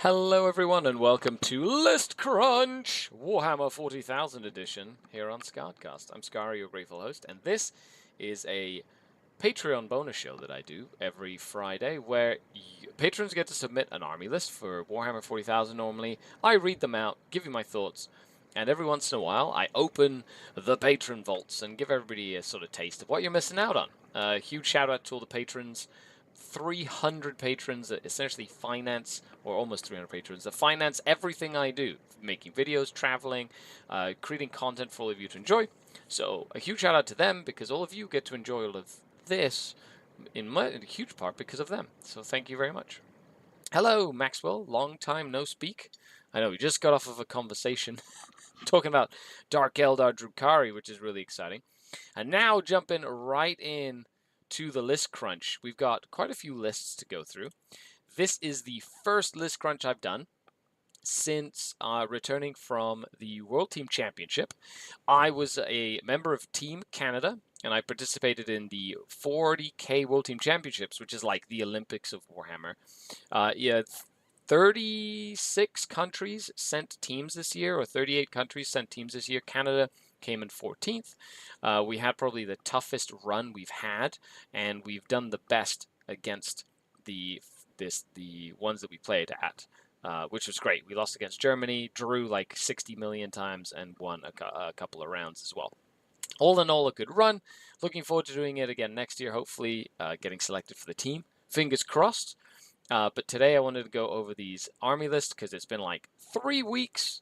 Hello everyone and welcome to List Crunch, Warhammer 40,000 edition here on SkaredCast. I'm Skari, your grateful host, and this is a Patreon bonus show that I do every Friday where patrons get to submit an army list for Warhammer 40,000 normally. I read them out, give you my thoughts, and every once in a while I open the patron vaults and give everybody a sort of taste of what you're missing out on. Huge shout out to all the patrons. 300 patrons that essentially finance, or almost 300 patrons, that finance everything I do. Making videos, traveling, creating content for all of you to enjoy. So a huge shout out to them because all of you get to enjoy all of this in a huge part because of them. So thank you very much. Hello, Maxwell. Long time no speak. I know we just got off of a conversation talking about Dark Eldar Drukhari, which is really exciting. And now jumping right in to the list crunch. We've got quite a few lists to go through. This is the first list crunch I've done since returning from the World Team Championship. I was a member of Team Canada, and I participated in the 40k World Team Championships, which is like the Olympics of Warhammer. 36 countries sent teams this year, or 38 countries sent teams this year. Canada came in 14th. We had probably the toughest run we've had, and we've done the best against the ones that we played at, which was great. We lost against Germany, drew like 60 million times, and won a couple of rounds as well. All in all, a good run. Looking forward to doing it again next year, hopefully getting selected for the team. Fingers crossed. But today I wanted to go over these army lists because it's been like 3 weeks,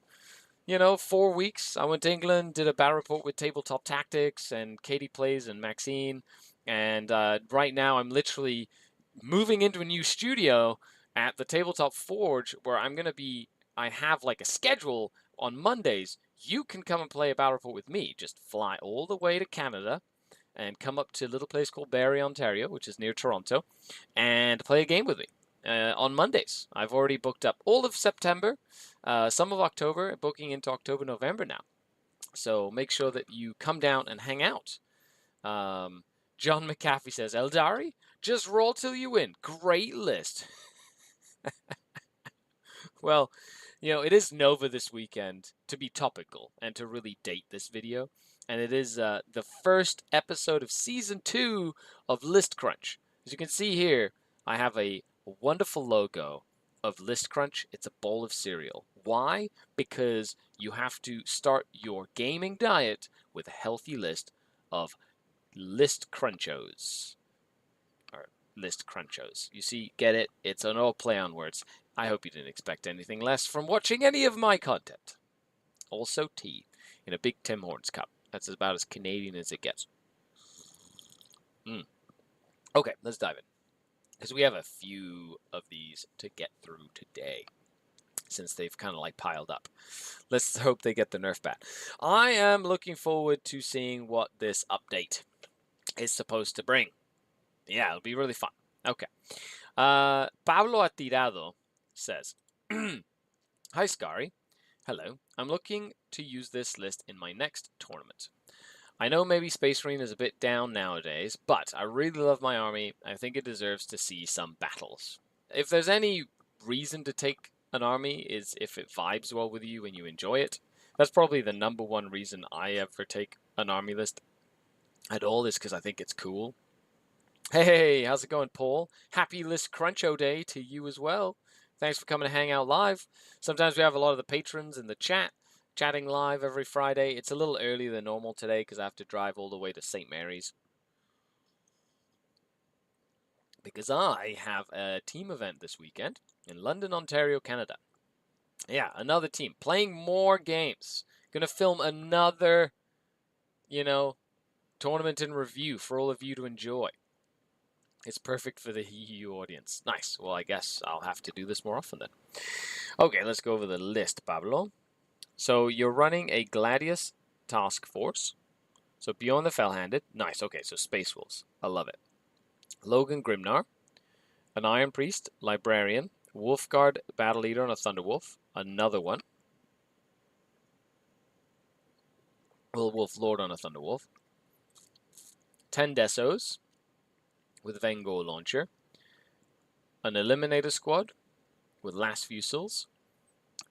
4 weeks. I went to England, did a battle report with Tabletop Tactics and Katie Plays and Maxine. And right now I'm literally moving into a new studio at the Tabletop Forge where I have like a schedule on Mondays. You can come and play a battle report with me. Just fly all the way to Canada and come up to a little place called Barrie, Ontario, which is near Toronto, and play a game with me. On Mondays. I've already booked up all of September, some of October, booking into October, November now. So make sure that you come down and hang out. John McAfee says, Eldari, just roll till you win. Great list. Well, it is Nova this weekend, to be topical and to really date this video. And it is the first episode of Season 2 of List Crunch. As you can see here, I have a wonderful logo of List Crunch. It's a bowl of cereal. Why? Because you have to start your gaming diet with a healthy list of List Crunchos. Or List Crunchos. You see, get it? It's an old play on words. I hope you didn't expect anything less from watching any of my content. Also tea in a big Tim Hortons cup. That's about as Canadian as it gets. Okay, let's dive in. Because we have a few of these to get through today, since they've kind of like piled up. Let's hope they get the nerf back. I am looking forward to seeing what this update is supposed to bring. Yeah, it'll be really fun. Okay. Pablo Atirado says, Hi, Skari. Hello. I'm looking to use this list in my next tournament. I know maybe Space Marine is a bit down nowadays, but I really love my army. I think it deserves to see some battles. If there's any reason to take an army is if it vibes well with you and you enjoy it. That's probably the number one reason I ever take an army list at all, is because I think it's cool. Hey, how's it going, Paul? Happy List Cruncho Day to you as well. Thanks for coming to hang out live. Sometimes we have a lot of the patrons in the chat chatting live every Friday. It's a little earlier than normal today because I have to drive all the way to St. Mary's, because I have a team event this weekend in London, Ontario, Canada. Yeah, another team playing more games. Gonna film another, tournament in review for all of you to enjoy. It's perfect for the EU audience. Nice. Well, I guess I'll have to do this more often then. Okay, let's go over the list, Pablo. So you're running a Gladius task force. So Beyond the Fell-Handed. Nice. Okay, so Space Wolves. I love it. Logan Grimnar. An Iron Priest. Librarian. Wolfguard Battle Leader on a Thunderwolf. Another one. Wolf Lord on a Thunderwolf. 10 Desos with Vengo Launcher. An Eliminator Squad. with Last Fusils,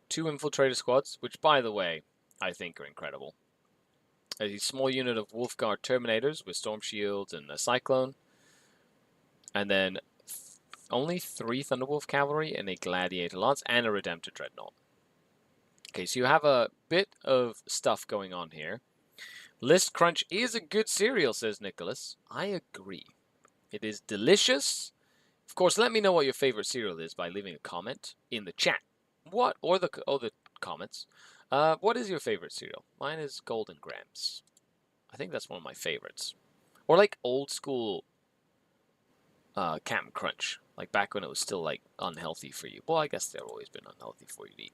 2 Infiltrator squads, which, by the way, I think are incredible. A small unit of Wolfguard Terminators with Storm Shields and a Cyclone, and then only 3 Thunderwolf Cavalry and a Gladiator Lance and a Redemptor Dreadnought. Okay, so you have a bit of stuff going on here. List Crunch is a good cereal, says Nicholas. I agree. It is delicious. Of course, let me know what your favorite cereal is by leaving a comment in the chat. What, or the comments. What is your favorite cereal? Mine is Golden Grams. I think that's one of my favorites. Or like old school Captain Crunch, like back when it was still like unhealthy for you. Well, I guess they've always been unhealthy for you to eat.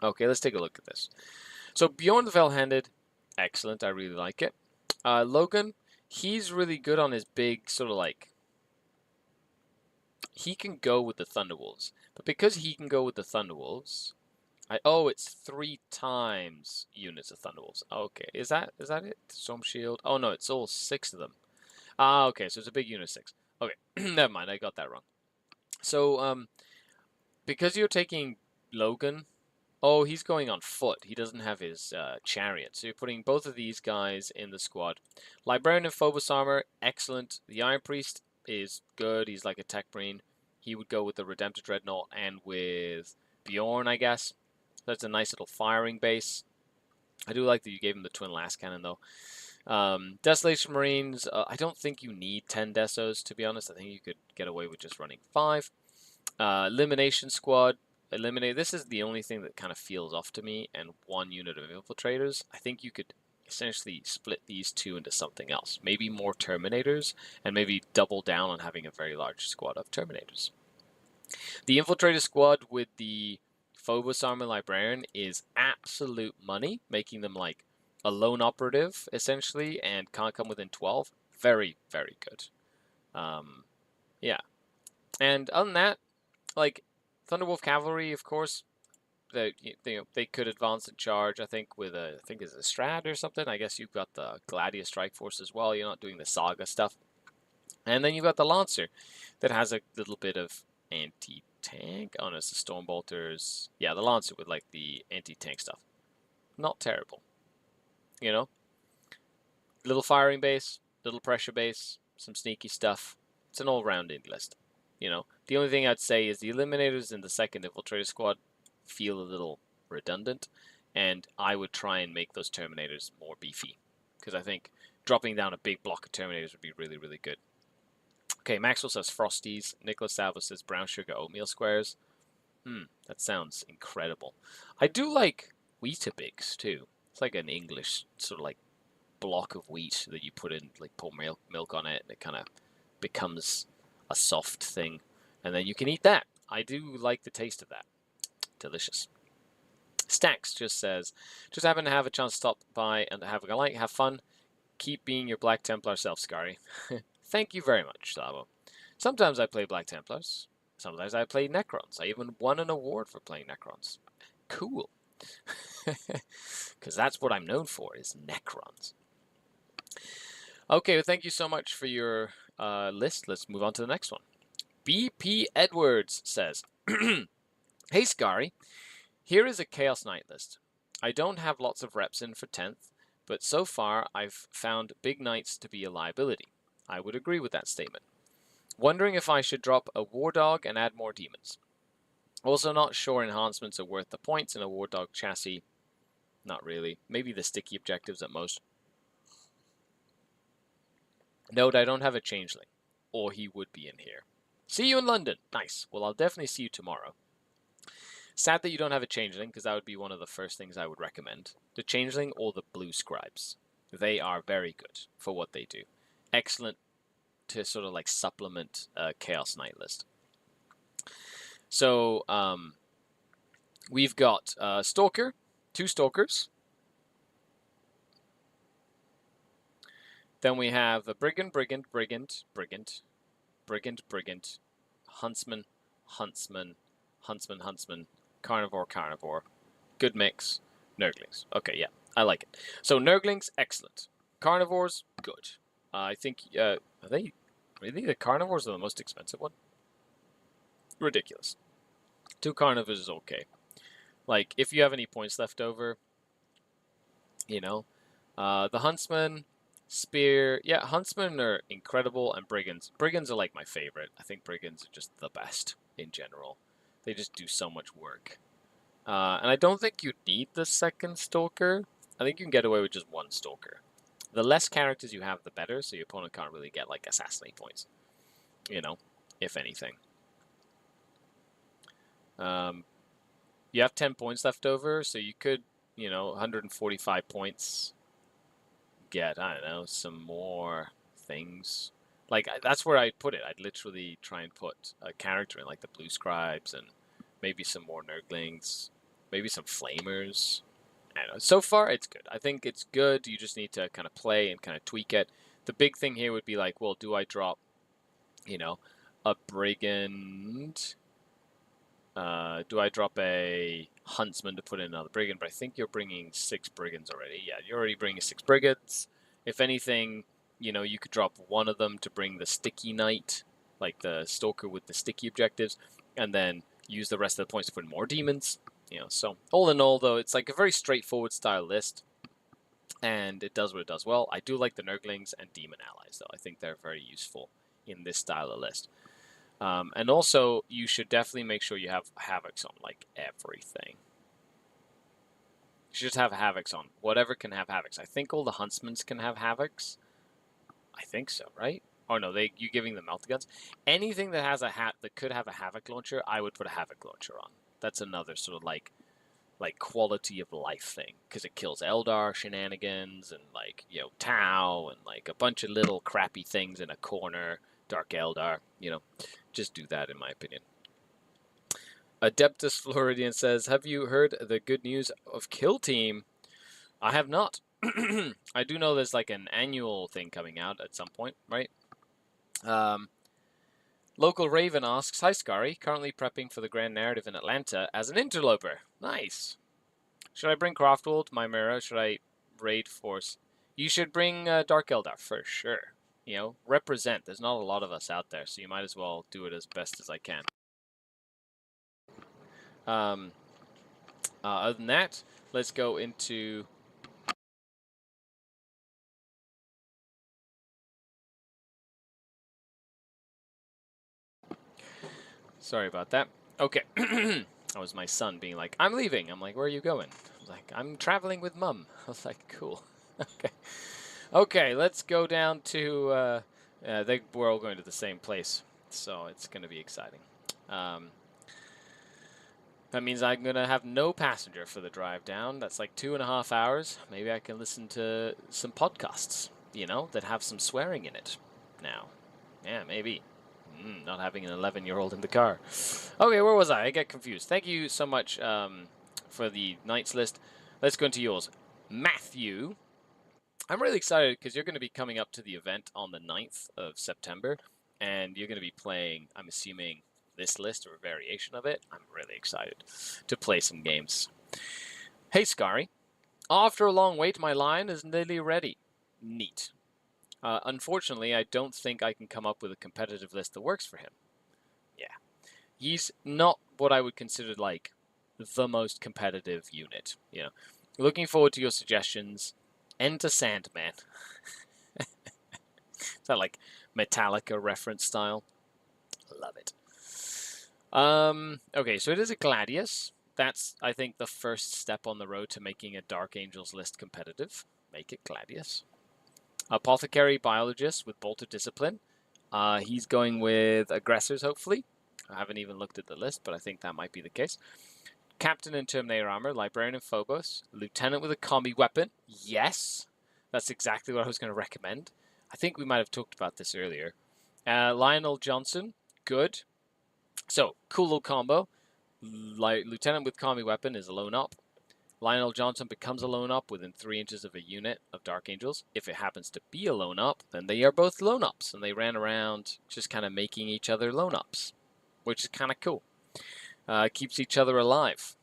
Okay, let's take a look at this. So Bjorn the Fell-Handed, excellent. I really like it. Logan, he's really good on his big sort of like. He can go with the Thunderwolves, but because he can go with the Thunderwolves, it's 3 times units of Thunderwolves. Okay, is that it? Storm Shield. Oh no, it's all 6 of them. Okay, so it's a big unit of 6. Okay, never mind, I got that wrong. So because you're taking Logan. Oh, he's going on foot. He doesn't have his chariot. So you're putting both of these guys in the squad. Librarian and Phobos Armor, excellent. The Iron Priest is good. He's like a Tech Marine. He would go with the Redemptor Dreadnought and with Bjorn, I guess. That's a nice little firing base. I do like that you gave him the Twin Last Cannon, though. Desolation Marines, I don't think you need 10 Desos, to be honest. I think you could get away with just running 5. Elimination Squad. This is the only thing that kind of feels off to me, and 1 unit of Infiltrators. I think you could essentially split these 2 into something else. Maybe more Terminators, and maybe double down on having a very large squad of Terminators. The Infiltrator squad with the Phobos Armor Librarian is absolute money, making them like a lone operative, essentially, and can't come within 12. Very, very good. Yeah. And other than that, like, Thunderwolf Cavalry, of course, they could advance and charge, I think, with I think it's a Strad or something. I guess you've got the Gladius Strike Force as well. You're not doing the Saga stuff. And then you've got the Lancer that has a little bit of anti-tank. Oh, no, it's the Stormbolters. Yeah, the Lancer with, like, the anti-tank stuff. Not terrible. You know? Little firing base, little pressure base, some sneaky stuff. It's an all-round indie list. You know, the only thing I'd say is the Eliminators in the 2nd Infiltrator squad feel a little redundant, and I would try and make those Terminators more beefy, because I think dropping down a big block of Terminators would be really, really good. Okay, Maxwell says Frosties. Nicholas Salvo says Brown Sugar Oatmeal Squares. That sounds incredible. I do like Weetabix, too. It's like an English sort of like block of wheat that you put in, like pour milk on it, and it kind of becomes a soft thing, and then you can eat that. I do like the taste of that. Delicious. Stacks just says, just happen to have a chance to stop by and have a like, have fun. Keep being your Black Templar self, Scary. Thank you very much, Slavo. Sometimes I play Black Templars. Sometimes I play Necrons. I even won an award for playing Necrons. Cool. Because that's what I'm known for, is Necrons. Okay, well, thank you so much for your list. Let's move on to the next one. BP Edwards says, hey, Scary. Here is a Chaos Knight list. I don't have lots of reps in for 10th, but so far I've found big knights to be a liability. I would agree with that statement. Wondering if I should drop a War Dog and add more demons. Also not sure enhancements are worth the points in a War Dog chassis. Not really. Maybe the sticky objectives at most. Note, I don't have a Changeling, or he would be in here. See you in London. Nice. Well, I'll definitely see you tomorrow. Sad that you don't have a Changeling, because that would be one of the first things I would recommend. The Changeling or the Blue Scribes. They are very good for what they do. Excellent to sort of like supplement a Chaos Knight list. So, we've got Stalker, 2 Stalkers. Then we have a Brigand, Huntsman, Carnivore. Good mix. Nurglings. Okay, yeah, I like it. So Nurglings, excellent. Carnivores, good. I think, are they really the Carnivores are the most expensive one? Ridiculous. 2 Carnivores is okay. Like, if you have any points left over, you know. The Huntsman, Spear, yeah, Huntsmen are incredible, and Brigands. Brigands are like my favorite. I think Brigands are just the best in general. They just do so much work. And I don't think you need the second Stalker. I think you can get away with just 1 Stalker. The less characters you have, the better, so your opponent can't really get, like, assassinate points. You know, if anything. You have 10 points left over, so you could, 145 points, get, I don't know, some more things. Like, that's where I'd put it. I'd literally try and put a character in, like the Blue Scribes, and maybe some more Nurglings, maybe some Flamers. I don't know. So far, it's good. I think it's good. You just need to kind of play and kind of tweak it. The big thing here would be like, well, do I drop, a Brigand? Do I drop a Huntsman to put in another Brigand? But I think you're bringing 6 Brigands already. Yeah, you're already bringing 6 Brigands. If anything, you could drop one of them to bring the Sticky Knight, like the Stalker with the sticky objectives, and then use the rest of the points to put in more Demons. So all in all, though, it's like a very straightforward style list, and it does what it does well. I do like the Nurglings and Demon Allies, though. I think they're very useful in this style of list. And also, you should definitely make sure you have Havocs on, like, everything. You should just have Havocs on. Whatever can have Havocs. I think all the Huntsmans can have Havocs. I think so, right? Oh, no, you giving them Meltaguns? Anything that has that could have a Havoc launcher, I would put a Havoc launcher on. That's another sort of, like quality of life thing, because it kills Eldar shenanigans, and, like, Tau, and, like, a bunch of little crappy things in a corner. Dark Eldar, just do that, in my opinion. Adeptus Floridian says, have you heard the good news of Kill Team? I have not. I do know there's, like, an annual thing coming out at some point, right? Local Raven asks, hi Scary, currently prepping for the Grand Narrative in Atlanta as an interloper. Nice. Should I bring Craftworld, my mirror? Should I raid Force? You should bring Dark Eldar, for sure. Represent. There's not a lot of us out there, so you might as well do it as best as I can. Other than that, let's go into... Sorry about that. Okay. That was my son being like, I'm leaving. I'm like, where are you going? I was like, I'm traveling with Mum. I was like, cool. Okay. Okay, let's go down to... we're all going to the same place, so it's going to be exciting. That means I'm going to have no passenger for the drive down. That's like 2.5 hours. Maybe I can listen to some podcasts, that have some swearing in it now. Yeah, maybe. Not having an 11-year-old in the car. Okay, where was I? I get confused. Thank you so much for the Knights list. Let's go into yours. Matthew. I'm really excited because you're going to be coming up to the event on the 9th of September, and you're going to be playing, I'm assuming, this list or a variation of it. I'm really excited to play some games. Hey, Scary. After a long wait, my lion is nearly ready. Neat. Unfortunately, I don't think I can come up with a competitive list that works for him. Yeah. He's not what I would consider, like, the most competitive unit. Looking forward to your suggestions. Enter Sandman. Is that like Metallica reference style? Love it. Okay, so it is a Gladius. That's, I think, the first step on the road to making a Dark Angels list competitive. Make it Gladius. Apothecary Biologist with Bolt of Discipline. He's going with Aggressors, hopefully. I haven't even looked at the list, but I think that might be the case. Captain in Terminator Armor, Librarian in Phobos, Lieutenant with a Combi Weapon. Yes, that's exactly what I was going to recommend. I think we might have talked about this earlier. Lionel Johnson, good. So, cool little combo. Lieutenant with Combi Weapon is a lone up. Lionel Johnson becomes a lone up within 3 inches of a unit of Dark Angels. If it happens to be a lone up, then they are both lone ups, and they ran around just kind of making each other lone ups, which is kind of cool. Keeps each other alive.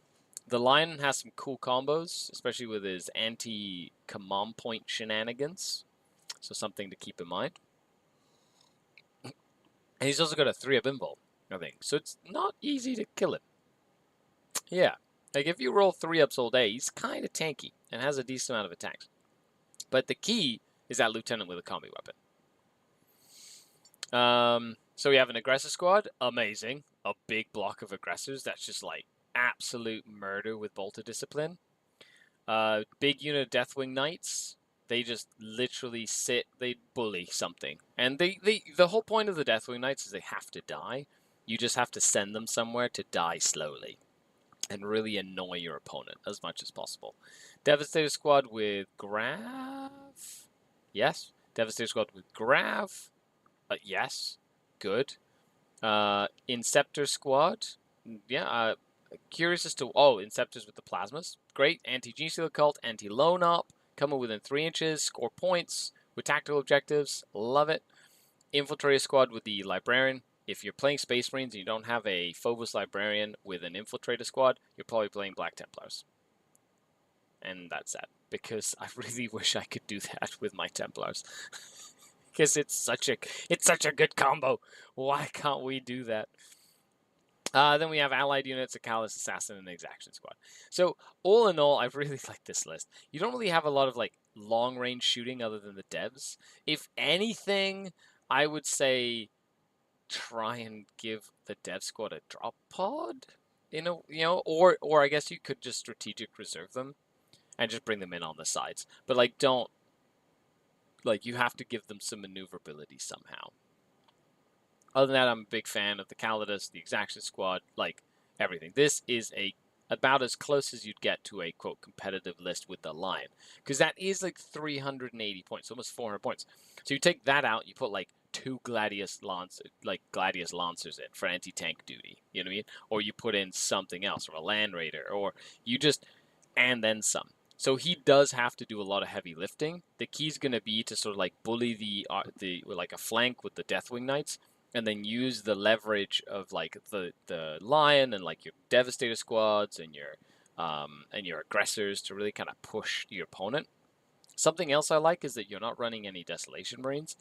The Lion has some cool combos, especially with his anti-command point shenanigans, so something to keep in mind. And he's also got a 3-up invul, I think, so it's not easy to kill him. Yeah. Like, if you roll 3-ups all day, he's kind of tanky and has a decent amount of attacks. But the key is that lieutenant with a combi weapon. So we have an aggressor squad. Amazing. A big block of aggressors. That's just like absolute murder with bolter discipline. Big unit of Deathwing Knights. They just literally sit. They bully something, and the whole point of the Deathwing Knights is they have to die. You just have to send them somewhere to die slowly, and really annoy your opponent as much as possible. Devastator Squad with Grav. Yes. Devastator Squad with Grav. Yes. Good. Inceptor Squad. Yeah. Curious as to Inceptors with the plasmas. Great. Anti-Gene Stealer Cult, anti-Lone Op, coming within 3 inches, score points with tactical objectives. Love it. Infiltrator Squad with the Librarian. If you're playing Space Marines and you don't have a Phobos Librarian with an Infiltrator Squad, you're probably playing Black Templars. And that's sad, because I really wish I could do that with my Templars. Because it's such a good combo. Why can't we do that? Then we have allied units, a Callous Assassin, and an Exaction Squad. So all in all, I really like this list. You don't really have a lot of like long range shooting other than the devs. If anything, I would say try and give the dev squad a drop pod, or I guess you could just strategic reserve them and just bring them in on the sides. But like don't you have to give them some maneuverability somehow. Other than that, I'm a big fan of the Calidus, the Exaction Squad, like everything. This is about as close as you'd get to a quote competitive list with the Lion, because that is like 380 points, almost 400 points. So you take that out, you put like 2 Gladius Lancers in for anti-tank duty, you know what I mean? Or you put in something else, or a Land Raider, or you just and then some. So he does have to do a lot of heavy lifting. The key's going to be to sort of like bully the like a flank with the Deathwing Knights, and then use the leverage of like the Lion and like your Devastator squads and your aggressors to really kind of push your opponent. Something else I like is that you're not running any Desolation Marines,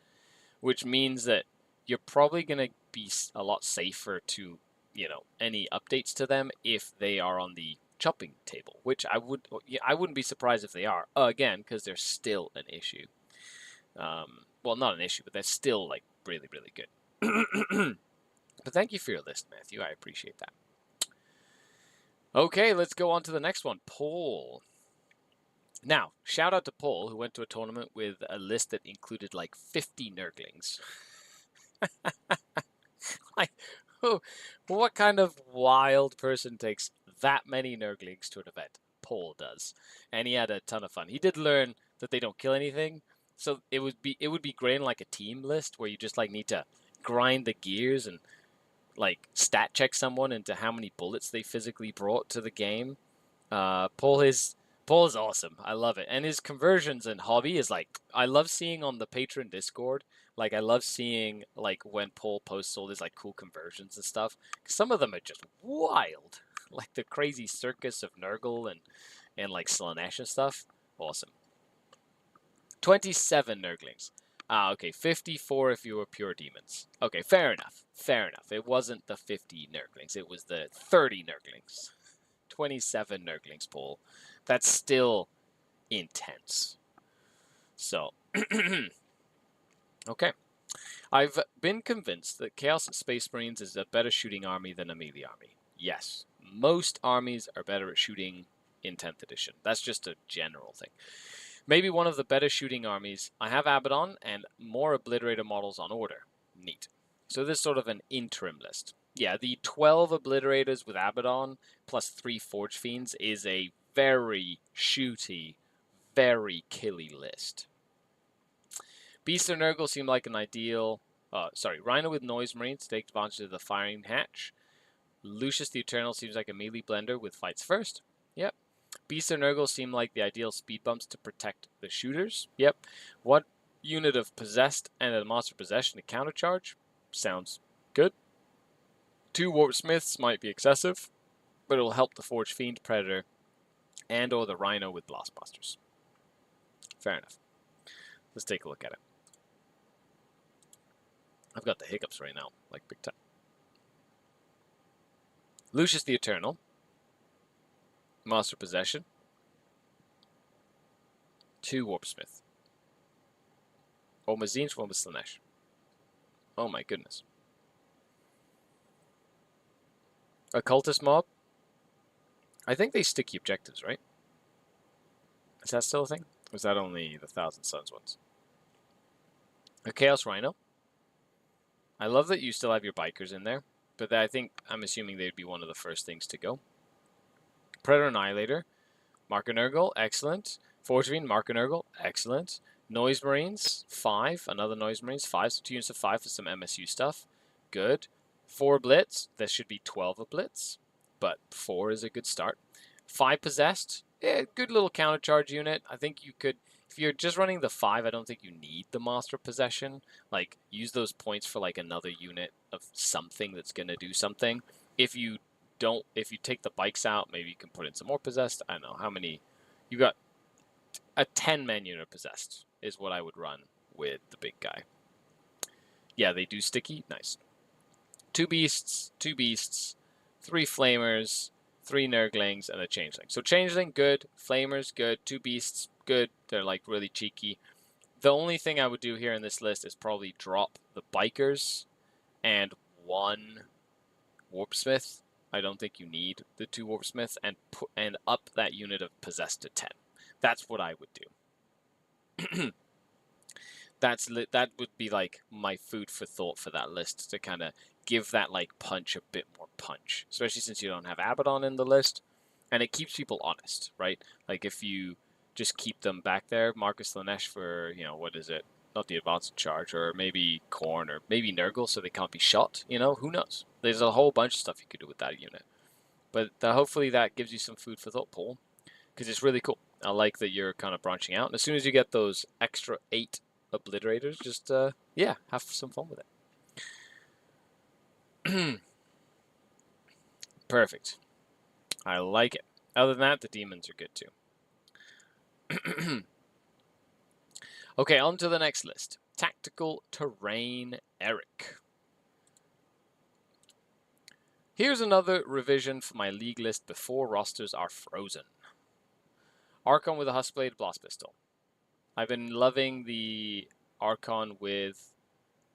which means that you're probably going to be a lot safer to, any updates to them if they are on the chopping table, which I wouldn't be surprised if they are, again, because they're still an issue. Well, not an issue, but they're still like really, really good. But thank you for your list, Matthew. I appreciate that. Okay, let's go on to the next one. Paul. Now, shout out to Paul, who went to a tournament with a list that included like 50 Nurglings. Like, what kind of wild person takes that many Nurglings to an event? Paul does. And he had a ton of fun. He did learn that they don't kill anything. So it would be great in like a team list where you just like need to grind the gears and like stat check someone into how many bullets they physically brought to the game. Paul is awesome. I love it, and his conversions and hobby is like I love seeing on the Patreon Discord. Like I love seeing like when Paul posts all these like cool conversions and stuff. Some of them are just wild, like the crazy circus of Nurgle and like Slaanesh and stuff. Awesome. 27 Nurglings. Okay, 54 if you were pure demons. Okay, fair enough. Fair enough. It wasn't the 50 Nurglings. It was the 30 Nurglings. 27 Nurglings, Paul. That's still intense. So, okay. I've been convinced that Chaos Space Marines is a better shooting army than a melee army. Yes, most armies are better at shooting in 10th edition. That's just a general thing. Maybe one of the better shooting armies. I have Abaddon and more Obliterator models on order. Neat. So this is sort of an interim list. Yeah, the 12 Obliterators with Abaddon plus 3 Forge Fiends is a very shooty, very killy list. Beast of Nurgle seemed like an ideal... Rhino with Noise Marines to take advantage of the Firing Hatch. Lucius the Eternal seems like a melee blender with Fights First. Yep. Beast of Nurgle seem like the ideal speed bumps to protect the shooters. Yep. What unit of Possessed and a Monster Possession to countercharge? Sounds good. 2 Warp Smiths might be excessive, but it'll help the Forge Fiend Predator and or the Rhino with Blastbusters. Fair enough. Let's take a look at it. I've got the hiccups right now, like big time. Lucius the Eternal. Master Possession. 2 Warpsmith. Omazine for Slanesh. Oh my goodness. Occultist Mob. I think they sticky objectives, right? Is that still a thing? Or is that only the Thousand Suns ones? A Chaos Rhino. I love that you still have your bikers in there, but I'm assuming they'd be one of the first things to go. Predator Annihilator. Markenurgle, excellent. Forgevine, Markenurgle, excellent. Noise Marines, 5. Another Noise Marines, 5. So 2 units of 5 for some MSU stuff. Good. 4 Blitz. There should be 12 of Blitz, but 4 is a good start. 5 Possessed. Yeah, good little countercharge unit. I think you could, if you're just running the 5, I don't think you need the Master Possession. Like, use those points for like another unit of something that's going to do something. If you take the bikes out, maybe you can put in some more Possessed. I don't know how many. You got a 10-man unit Possessed is what I would run with the big guy. Yeah, they do sticky. Nice. 2 beasts, 2 beasts, 3 flamers, 3 Nurglings, and a Changeling. So Changeling, good. Flamers, good. 2 beasts, good. They're like really cheeky. The only thing I would do here in this list is probably drop the bikers and 1 Warpsmith. I don't think you need the 2 Warpsmiths, and up that unit of Possessed to 10. That's what I would do. That would be like my food for thought for that list, to kind of give that like punch a bit more punch, especially since you don't have Abaddon in the list, and it keeps people honest, right? Like if you just keep them back there, Marcus Slanesh for, what is it? Not the advanced charge, or maybe Khorne, or maybe Nurgle, so they can't be shot. Who knows? There's a whole bunch of stuff you could do with that unit. But hopefully that gives you some food for thought, Paul, because it's really cool. I like that you're kind of branching out. And as soon as you get those extra 8 obliterators, just, yeah, have some fun with it. Perfect. I like it. Other than that, the demons are good too. Okay, on to the next list. Tactical Terrain Eric. Here's another revision for my league list before rosters are frozen. Archon with a Huskblade Blast Pistol. I've been loving the Archon with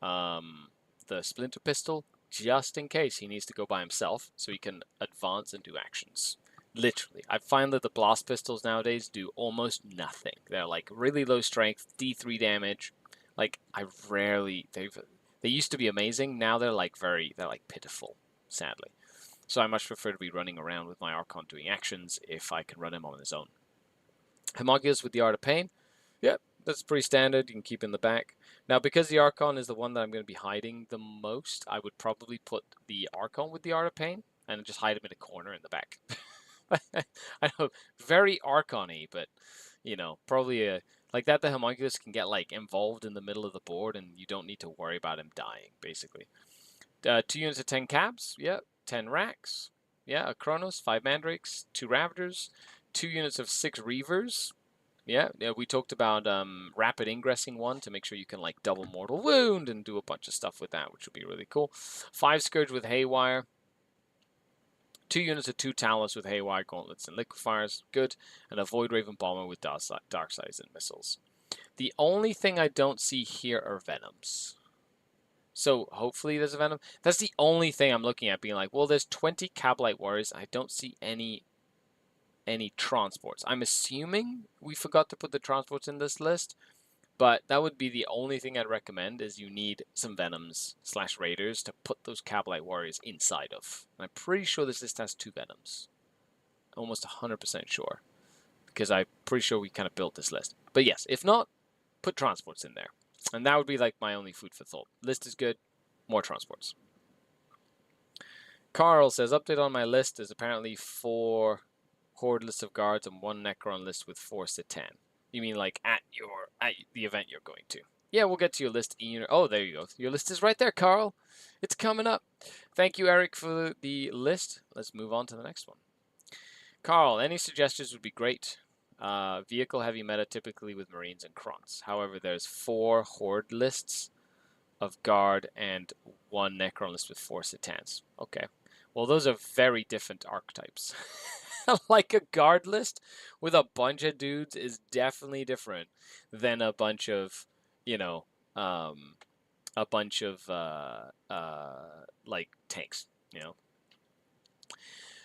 the Splinter Pistol, just in case he needs to go by himself, so he can advance and do actions. Literally. I find that the Blast Pistols nowadays do almost nothing. They're like really low strength, D3 damage. Like, they used to be amazing, now they're like pitiful, sadly. So I much prefer to be running around with my Archon doing actions if I can run him on his own. Homunculus with the Art of Pain. Yep, that's pretty standard. You can keep in the back. Now, because the Archon is the one that I'm going to be hiding the most, I would probably put the Archon with the Art of Pain and just hide him in a corner in the back. I know, very Archon-y, but, probably like that the Homunculus can get like involved in the middle of the board and you don't need to worry about him dying, basically. 2 units of 10 cabs, yeah, 10 racks, yeah, a Kronos, 5 Mandrakes, 2 Ravagers, 2 units of 6 Reavers. Yeah, we talked about rapid ingressing 1 to make sure you can like double mortal wound and do a bunch of stuff with that, which would be really cool. 5 Scourge with Haywire. 2 units of 2 Talos with Haywire, Gauntlets, and Liquefiers. Good. And a Void Raven Bomber with Darksides and Missiles. The only thing I don't see here are Venoms. So hopefully there's a Venom. That's the only thing I'm looking at, being like, well, there's 20 Cablite Warriors. I don't see any transports. I'm assuming we forgot to put the transports in this list, but that would be the only thing I'd recommend, is you need some Venoms / Raiders to put those Cablite Warriors inside of. And I'm pretty sure this list has 2 Venoms. Almost 100% sure, because I'm pretty sure we kind of built this list. But yes, if not, put transports in there. And that would be like my only food for thought. List is good, more transports. Carl says, update on my list is apparently 4 Horde list of guards and 1 Necron list with 4 Satan. You mean like at the event you're going to? Yeah, we'll get to your list. Oh, there you go. Your list is right there, Carl. It's coming up. Thank you, Eric, for the list. Let's move on to the next one. Carl, any suggestions would be great. Vehicle heavy meta typically with Marines and Krons. However, there's 4 Horde lists of guard and 1 Necron list with 4 Satans. Okay. Well, those are very different archetypes. Like a guard list with a bunch of dudes is definitely different than a bunch of, you know, a bunch of like tanks, you know.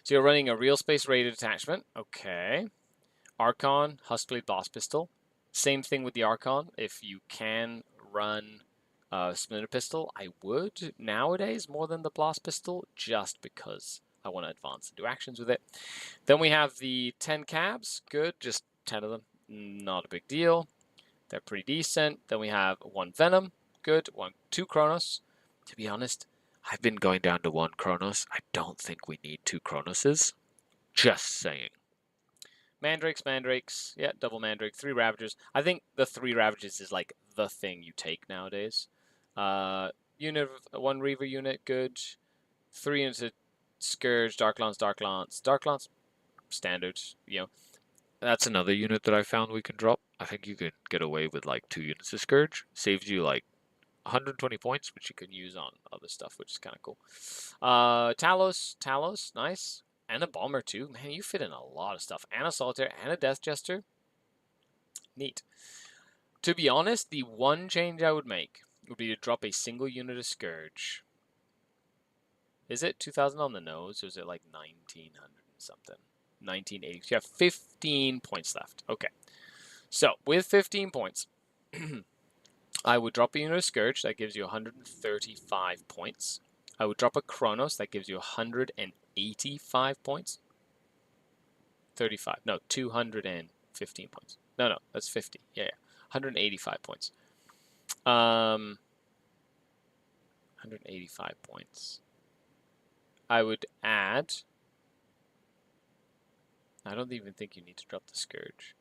So you're running a real space rated attachment. Okay. Archon, Huskblade Blast Pistol. Same thing with the Archon. If you can run a Splinter Pistol, I would nowadays more than the Blast Pistol, just because I want to advance and do actions with it. Then we have the 10 cabs. Good, just 10 of them. Not a big deal. They're pretty decent. Then we have 1 Venom. Good. 2 Chronos. To be honest, I've been going down to 1 Chronos. I don't think we need 2 Chronoses. Just saying. Mandrakes. Yeah, double Mandrake. 3 Ravagers. I think the 3 Ravagers is like the thing you take nowadays. Unit, 1 Reaver unit, good. 3 into Scourge, Dark Lance, standard, you know. That's another unit that I found we can drop. I think you can get away with like 2 units of Scourge. Saves you like 120 points, which you can use on other stuff, which is kind of cool. Talos, nice. And a Bomber too. Man, you fit in a lot of stuff. And a Solitaire and a Death Jester. Neat. To be honest, the one change I would make would be to drop a single unit of Scourge. Is it 2,000 on the nose, or is it like 1,900 something? 1980. So you have 15 points left. Okay. So, with 15 points, I would drop a unit of Scourge. That gives you 135 points. I would drop a Chronos. That gives you 185 points. 35. No, 215 points. No, that's 50. Yeah. 185 points. 185 points. I would add... I don't even think you need to drop the Scourge.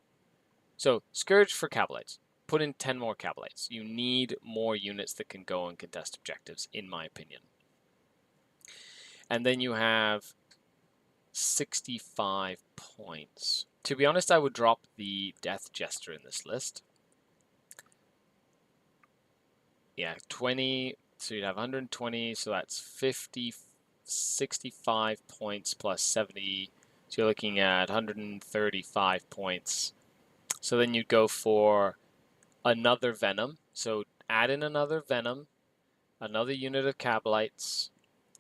So, Scourge for Cabalites. Put in 10 more Cabalites. You need more units that can go and contest objectives, in my opinion. And then you have 65 points. To be honest, I would drop the Death Jester in this list. Yeah, 20, so you'd have 120, so that's 50, 65 points plus 70, so you're looking at 135 points. So then you'd go for another Venom, so add in another Venom, another unit of Cabalites,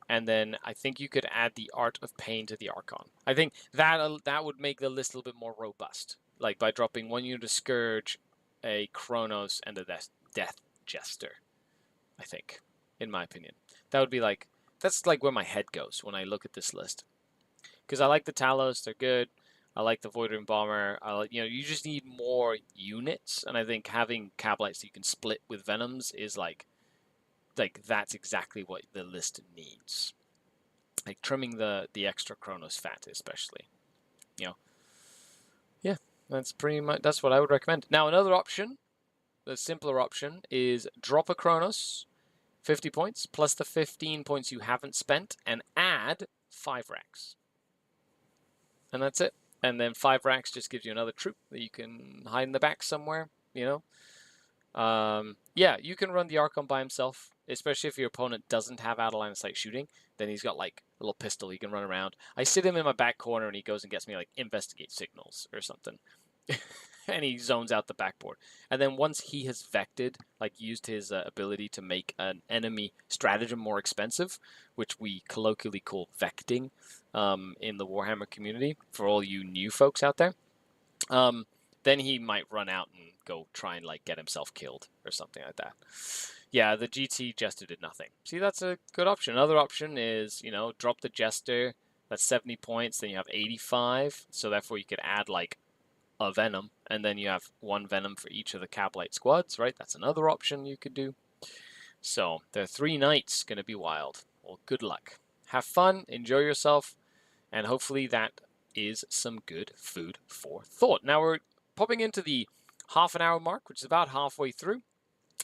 and then I think you could add the Art of Pain to the Archon. I think that would make the list a little bit more robust, like by dropping 1 unit of Scourge, a Chronos, and a Death Jester. I think, in my opinion, that would be like, that's like where my head goes when I look at this list. Because I like the Talos, they're good. I like the Voidring Bomber. You just need more units, and I think having Cabalites that you can split with Venoms is like that's exactly what the list needs. Like trimming the extra Chronos fat, especially. Yeah, that's what I would recommend. Now another option, the simpler option, is drop a Chronos, 50 points, plus the 15 points you haven't spent, and add 5 racks. And that's it. And then 5 racks just gives you another troop that you can hide in the back somewhere, Yeah, you can run the Archon by himself, especially if your opponent doesn't have out of line of sight shooting. Then he's got like a little pistol he can run around. I sit him in my back corner and he goes and gets me like investigate signals or something. And he zones out the backboard. And then once he has vected, like used his ability to make an enemy stratagem more expensive, which we colloquially call vecting in the Warhammer community, for all you new folks out there, then he might run out and go try and like get himself killed or something like that. Yeah, the GT Jester did nothing. See, that's a good option. Another option is, drop the Jester. That's 70 points. Then you have 85. So therefore you could add like a Venom, and then you have 1 Venom for each of the Cabalite squads, right? That's another option you could do. So there are 3 nights, going to be wild. Well, good luck. Have fun, enjoy yourself, and hopefully that is some good food for thought. Now we're popping into the half an hour mark, which is about halfway through.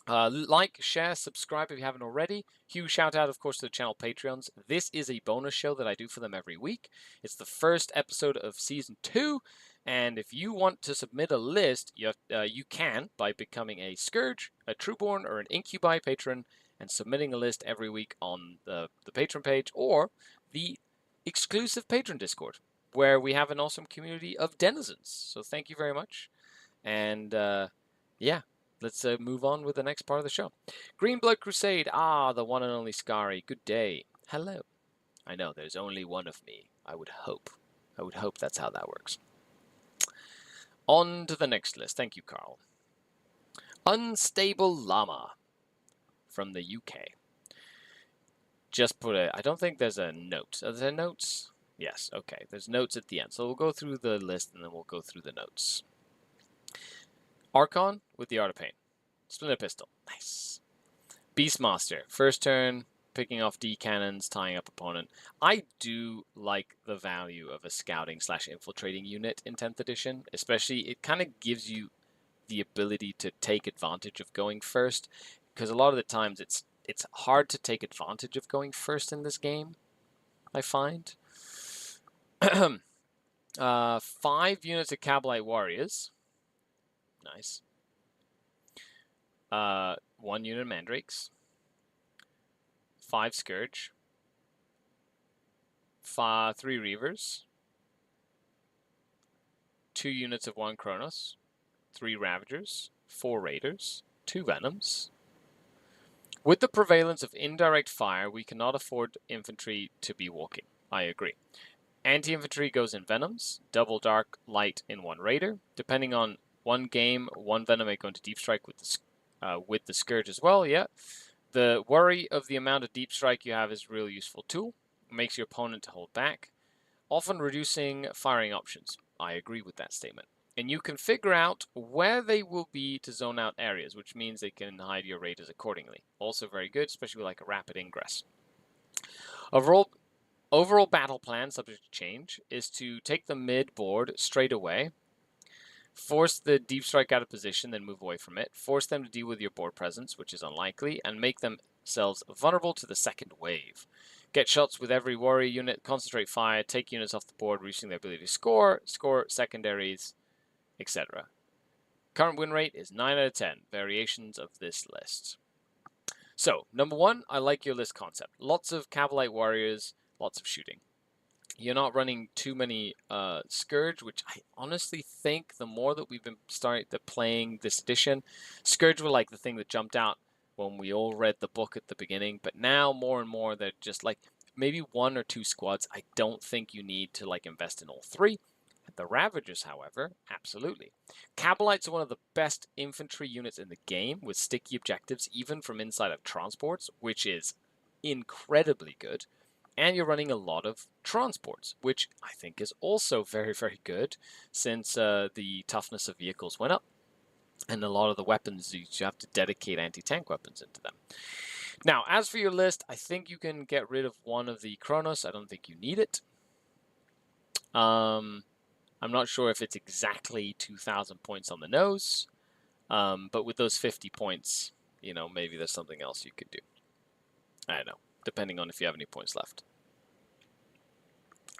Like, share, subscribe if you haven't already. Huge shout out, of course, to the channel Patreons. This is a bonus show that I do for them every week. It's the first episode of Season 2, and if you want to submit a list, you can by becoming a Scourge, a Trueborn, or an Incubi patron, and submitting a list every week on the patron page or the exclusive patron Discord. where we have an awesome community of denizens. So thank you very much. And yeah, let's move on with the next part of the show. Green Blood Crusade. Ah, the one and only Scary. Good day. Hello. I know there's only one of me. I would hope. I would hope that's how that works. On to the next list. Thank you, Carl. Unstable Llama from the UK. Just put a... I don't think there's a note. Are there notes? Yes, okay. There's notes at the end. So we'll go through the list and then we'll go through the notes. Archon with the Art of Pain. Splinter Pistol. Nice. Beastmaster. First turn, picking off D cannons, tying up opponent. I do like the value of a scouting / infiltrating unit in 10th edition. Especially, it kind of gives you the ability to take advantage of going first. Because a lot of the times it's hard to take advantage of going first in this game, I find. 5 units of Kabalite Warriors. Nice. 1 unit of Mandrakes. 5 Scourge. 3 Reavers. 2 units of 1 Kronos. 3 Ravagers. 4 Raiders. 2 Venoms. With the prevalence of indirect fire, we cannot afford infantry to be walking. I agree. Anti-infantry goes in Venoms. Double Dark Light in 1 Raider. Depending on 1 game, 1 Venom may go into Deep Strike with the Scourge as well, yeah. The worry of the amount of Deep Strike you have is a really useful tool. It makes your opponent to hold back, often reducing firing options. I agree with that statement. And you can figure out where they will be to zone out areas, which means they can hide your raiders accordingly. Also very good, especially with like a rapid ingress. Overall battle plan, subject to change, is to take the mid board straight away, force the Deep Strike out of position, then move away from it, force them to deal with your board presence, which is unlikely, and make themselves vulnerable to the second wave. Get shots with every warrior unit, concentrate fire, take units off the board, reaching their ability to score secondaries, etc. Current win rate is 9 out of 10, variations of this list. So, number 1, I like your list concept. Lots of Kabalite Warriors, lots of shooting. You're not running too many Scourge, which I honestly think the more that we've been playing this edition, Scourge were like the thing that jumped out when we all read the book at the beginning, but now more and more they're just like maybe 1 or 2 squads. I don't think you need to like invest in all 3. The Ravagers, however, absolutely. Kabalites are one of the best infantry units in the game with sticky objectives even from inside of transports, which is incredibly good. And you're running a lot of transports, which I think is also very, very good since the toughness of vehicles went up. And a lot of the weapons, you have to dedicate anti-tank weapons into them. Now, as for your list, I think you can get rid of 1 of the Kronos. I don't think you need it. I'm not sure if it's exactly 2,000 points on the nose, but with those 50 points, you know, maybe there's something else you could do. I don't know, depending on if you have any points left.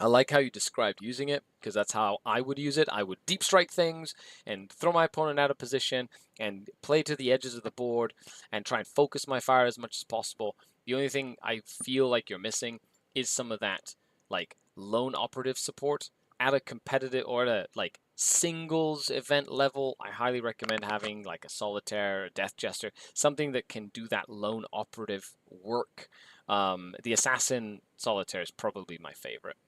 I like how you described using it, because that's how I would use it. I would deep strike things and throw my opponent out of position and play to the edges of the board and try and focus my fire as much as possible. The only thing I feel like you're missing is some of that like lone operative support at a competitive or at a like singles event level. I highly recommend having like a Solitaire, a Death Jester, something that can do that lone operative work. The Assassin Solitaire is probably my favorite.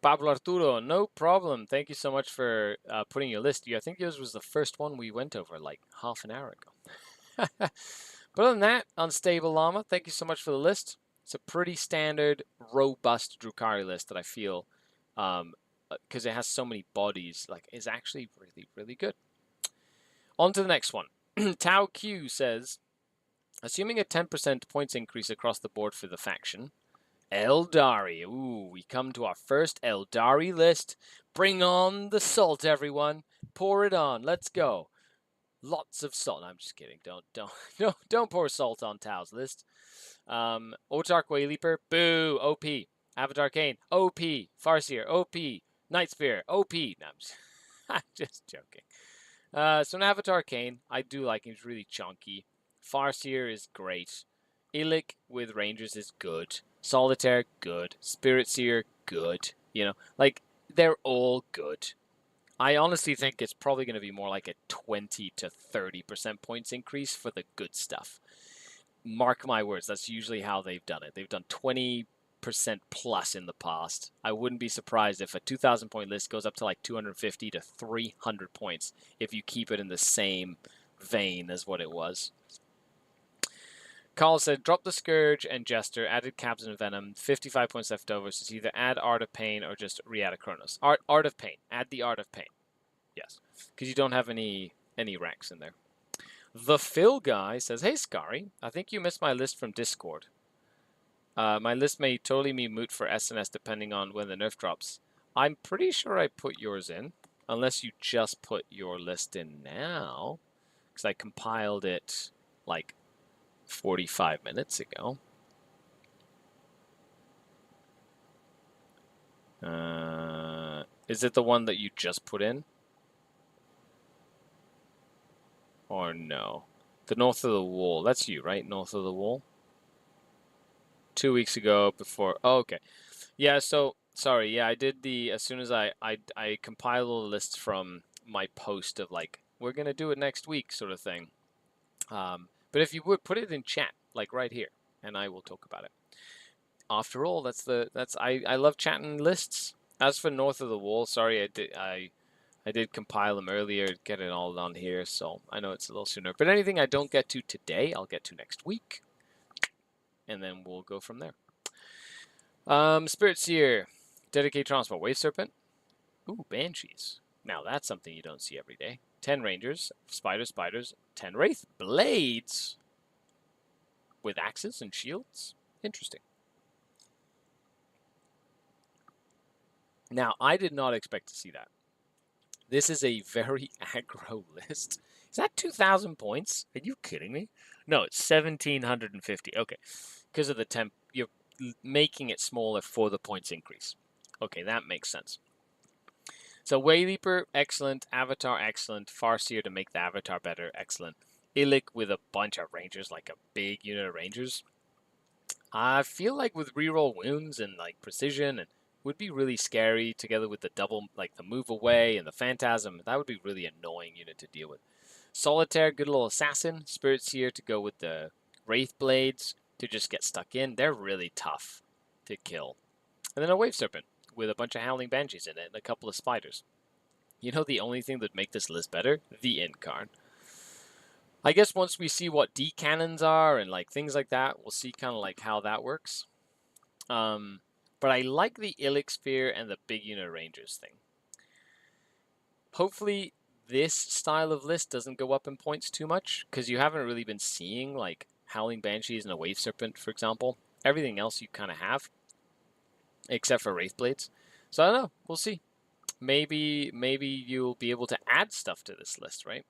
Pablo Arturo, no problem. Thank you so much for putting your list. I think yours was the first one we went over like half an hour ago. But other than that, Unstable Llama, thank you so much for the list. It's a pretty standard, robust Drukhari list that I feel, because it has so many bodies, like is actually really, really good. On to the next one. Tao Q says, assuming a 10% points increase across the board for the faction, Eldari. Ooh, we come to our first Eldari list. Bring on the salt, everyone. Pour it on. Let's go. Lots of salt. No, I'm just kidding. Don't pour salt on Tao's list. Otark Wayleaper. Boo. OP. Avatar Arcane. OP. Farseer. OP. Night Spear. OP. No, I'm just joking. So an Avatar Arcane, I do like him. He's really chunky. Farseer is great. Illic with Rangers is good. Solitaire, good. Spirit Seer, good, you know? Like, they're all good. I honestly think it's probably going to be more like a 20 to 30% points increase for the good stuff. Mark my words, that's usually how they've done it. They've done 20% plus in the past. I wouldn't be surprised if a 2,000 point list goes up to like 250 to 300 points if you keep it in the same vein as what it was. Carl said, drop the Scourge and Jester, added Cabs and Venom, 55 points left over, so it's either add Art of Pain or just re-add a Chronos. Art of Pain. Add the Art of Pain. Yes, because you don't have any ranks in there. The Phil guy says, hey, Scary, I think you missed my list from Discord. My list may totally be moot for SNS depending on when the nerf drops. I'm pretty sure I put yours in, unless you just put your list in now, because I compiled it like 45 minutes ago. Is it the one that you just put in? Or no? The North of the Wall. That's you, right? North of the Wall? 2 weeks ago before. Oh, okay. Yeah, so, sorry. Yeah, I did the, as soon as I compiled all the lists from my post of like, we're going to do it next week sort of thing. But if you would put it in chat, like right here, and I will talk about it. After all, I love chatting lists. As for North of the Wall, sorry, I did compile them earlier, get it all on here, so I know it's a little sooner. But anything I don't get to today, I'll get to next week, and then we'll go from there. Spirit Seer, Dedicate Transport, Wave Serpent. Ooh, Banshees. Now that's something you don't see every day. 10 Rangers, Spiders, 10 Wraith Blades with axes and shields. Interesting. Now, I did not expect to see that. This is a very aggro list. Is that 2,000 points? Are you kidding me? No, it's 1,750. Okay, because of the temp, you're making it smaller for the points increase. Okay, that makes sense. So Wayleaper, excellent. Avatar, excellent. Farseer to make the Avatar better, excellent. Illic with a bunch of Rangers, like a big unit of Rangers. I feel like with reroll wounds and like precision and would be really scary together with the double, like the move away and the phantasm. That would be really annoying unit to deal with. Solitaire, good little assassin. Spirit Seer to go with the Wraith Blades to just get stuck in. They're really tough to kill. And then a Wave Serpent with a bunch of Howling Banshees in it and a couple of Spiders. You know the only thing that would make this list better? The Incarn. I guess once we see what D cannons are and like things like that, we'll see kind of like how that works. But I like the Illic Sphere and the big unit Rangers thing. Hopefully this style of list doesn't go up in points too much, because you haven't really been seeing like Howling Banshees and a Wave Serpent, for example. Everything else you kind of have, except for Wraith Blades. So I don't know. We'll see. Maybe you'll be able to add stuff to this list, right?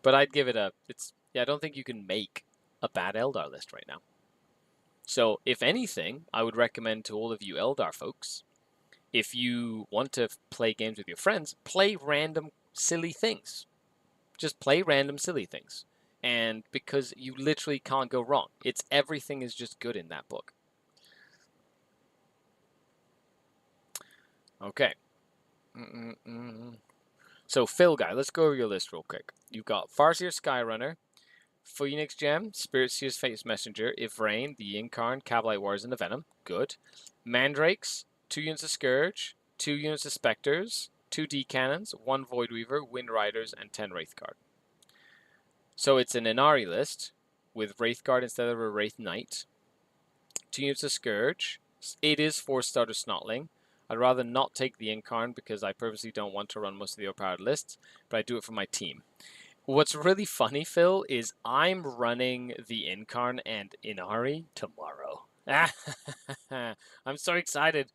But I'd give it a... I don't think you can make a bad Eldar list right now. So, if anything, I would recommend to all of you Eldar folks, if you want to play games with your friends, play random silly things. Just play random silly things. And because you literally can't go wrong. Everything is just good in that book. Okay. So, Phil Guy, let's go over your list real quick. You've got Farseer Skyrunner, Phoenix Gem, Spirit Seer's Fate's Messenger, Ivrain, the Incarn, Cabalite Warriors, and the Venom. Good. Mandrakes, 2 units of Scourge, 2 units of Spectres, 2 D Cannons, 1 Void Weaver, Wind Riders, and 10 Wraithguard. So it's an Inari list with Wraithguard instead of a Wraith Knight. 2 units of Scourge. It is 4-starter Snotling. I'd rather not take the Incarn because I purposely don't want to run most of the overpowered lists, but I do it for my team. What's really funny, Phil, is I'm running the Incarn and Inari tomorrow. I'm so excited.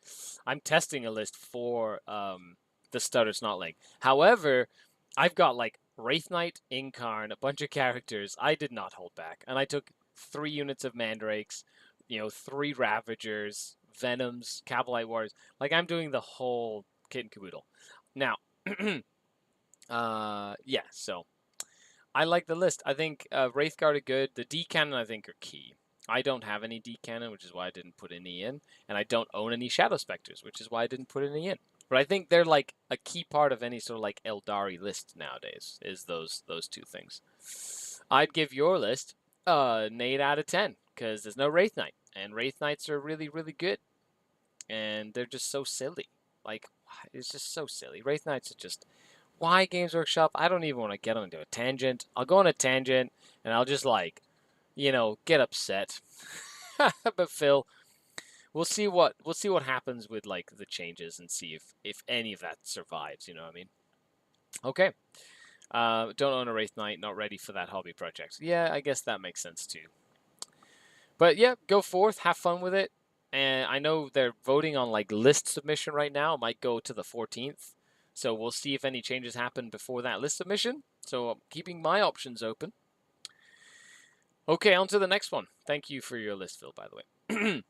I'm testing a list for the Stutter Snotling. However, I've got like Wraith Knight, Incarn, a bunch of characters. I did not hold back. And I took 3 units of Mandrakes, 3 Ravagers, Venoms, Cabalite Warriors. Like, I'm doing the whole kit and caboodle. Now, so... I like the list. I think Wraithguard are good. The D Cannon, I think, are key. I don't have any D-Cannon, which is why I didn't put any in, and I don't own any Shadow Specters, which is why I didn't put any in. But I think they're like a key part of any sort of like Eldari list nowadays, is those two things. I'd give your list an 8 out of 10, because there's no Wraith Knight, and Wraith Knights are really, really good, and they're just so silly. Like, it's just so silly. Wraith Knights are just... Why Games Workshop? I don't even want to get onto a tangent. I'll go on a tangent, and I'll just like, you know, get upset. But Phil, we'll see what happens with like the changes and see if any of that survives. You know what I mean? Okay. Don't own a Wraith Knight. Not ready for that hobby project. Yeah, I guess that makes sense too. But yeah, go forth, have fun with it. And I know they're voting on like list submission right now. It might go to the 14th. So we'll see if any changes happen before that list submission. So I'm keeping my options open. Okay, on to the next one. Thank you for your list, Phil, by the way.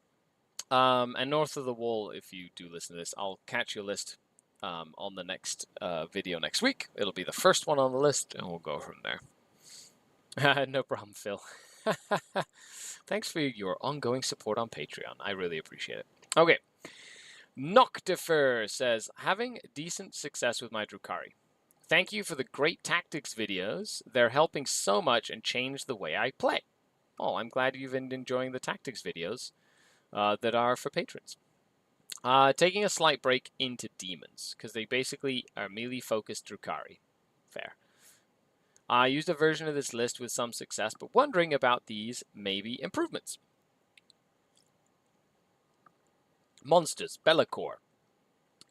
And North of the Wall, if you do listen to this, I'll catch your list on the next video next week. It'll be the first one on the list, and we'll go from there. No problem, Phil. Thanks for your ongoing support on Patreon. I really appreciate it. Okay. Noctifer says, having decent success with my Drukhari. Thank you for the great tactics videos. They're helping so much and change the way I play. Oh, I'm glad you've been enjoying the tactics videos that are for patrons. Taking a slight break into demons, because they basically are melee-focused Drukhari. Fair. I used a version of this list with some success, but wondering about these maybe improvements. Monsters, Be'lakor.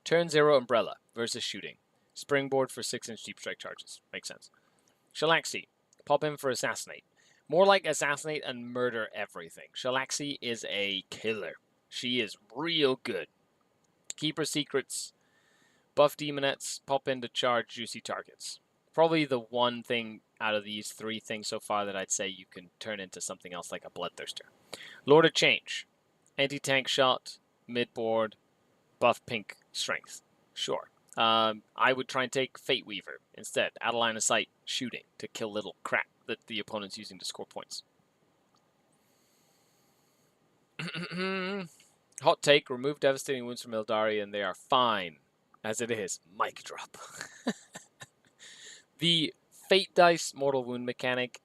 Turn 0 Umbrella versus shooting. Springboard for 6-inch deep strike charges. Makes sense. Shalaxi. Pop in for Assassinate. More like Assassinate and murder everything. Shalaxi is a killer. She is real good. Keeper Secrets. Buff Demonettes. Pop in to charge juicy targets. Probably the one thing out of these three things so far that I'd say you can turn into something else like a Bloodthirster. Lord of Change. Anti-tank shot. Midboard, buff pink strength. Sure. I would try and take Fate Weaver instead. Out of line of sight, shooting to kill little crap that the opponent's using to score points. Hot take, remove devastating wounds from Eldari and they are fine. As it is. Mic drop. The Fate Dice Mortal Wound mechanic,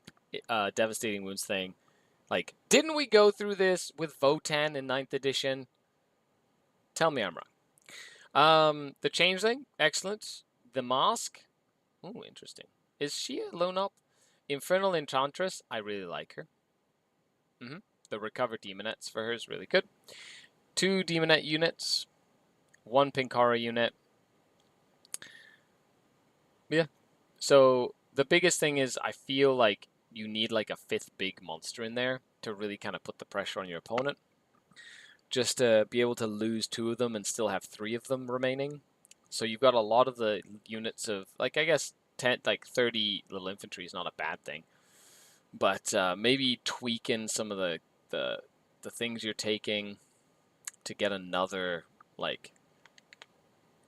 devastating wounds thing. Like, didn't we go through this with Votan in 9th edition? Tell me I'm wrong. The Changeling, excellent. The Mask, oh, interesting. Is she a lone up? Infernal Enchantress, I really like her. The Recover Demonettes for her is really good. 2 Demonette units, 1 Pinkara unit. Yeah. So the biggest thing is I feel like you need like a 5th big monster in there to really kind of put the pressure on your opponent. Just to be able to lose 2 of them and still have 3 of them remaining. So you've got a lot of the units of, like, I guess 10, like 30 little infantry is not a bad thing. But maybe tweaking some of the things you're taking to get another, like,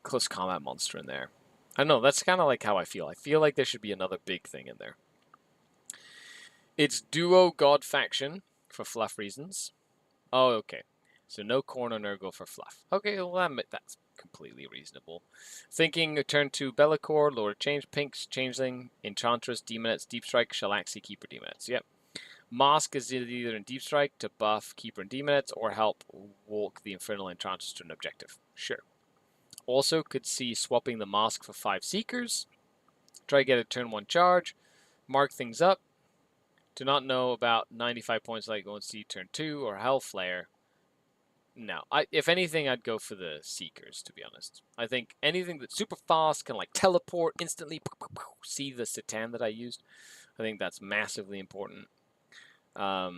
close combat monster in there. I don't know, that's kind of like how I feel. I feel like there should be another big thing in there. It's Duo God Faction for fluff reasons. Oh, okay. So no Khorne or Nurgle for fluff. Okay, well that's completely reasonable. Thinking turn 2 Be'lakor, Lord Change, Pinks, Changeling, Enchantress, Demonettes, Deep Strike, Shalaxi, Keeper, Demonettes. Yep. Mask is either in Deep Strike to buff Keeper and Demonettes or help walk the Infernal Enchantress to an objective. Sure. Also could see swapping the Mask for 5 Seekers. Try to get a turn 1 charge. Mark things up. Do not know about 95 points like going to see turn 2 or Hellflare. No, if anything, I'd go for the Seekers, to be honest. I think anything that's super fast, can like teleport instantly, see the Satan that I used. I think that's massively important. Yeah,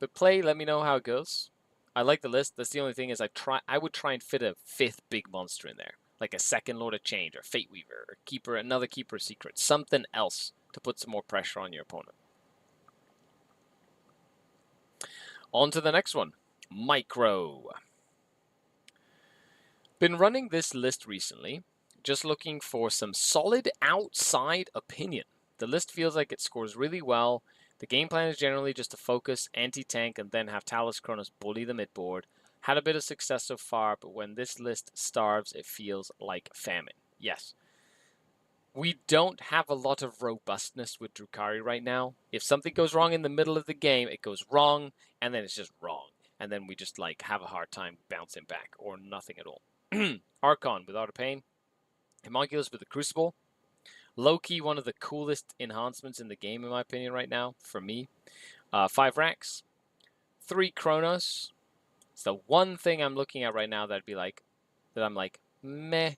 but play, let me know how it goes. I like the list. That's the only thing is I would try and fit a 5th big monster in there. Like a 2nd Lord of Change, or Fate Weaver, or Keeper, another Keeper Secret. Something else to put some more pressure on your opponent. On to the next one. Micro. Been running this list recently, just looking for some solid outside opinion. The list feels like it scores really well. The game plan is generally just to focus, anti-tank, and then have Talos Kronos bully the midboard. Had a bit of success so far, but when this list starves, it feels like famine. Yes. We don't have a lot of robustness with Drukhari right now. If something goes wrong in the middle of the game, it goes wrong, and then it's just wrong. And then we just like have a hard time bouncing back, or nothing at all. Archon without a pain. Homunculus with the Crucible. Low-key, one of the coolest enhancements in the game, in my opinion, right now, for me. 5 racks. 3 Chronos. It's the one thing I'm looking at right now that I'm like, meh.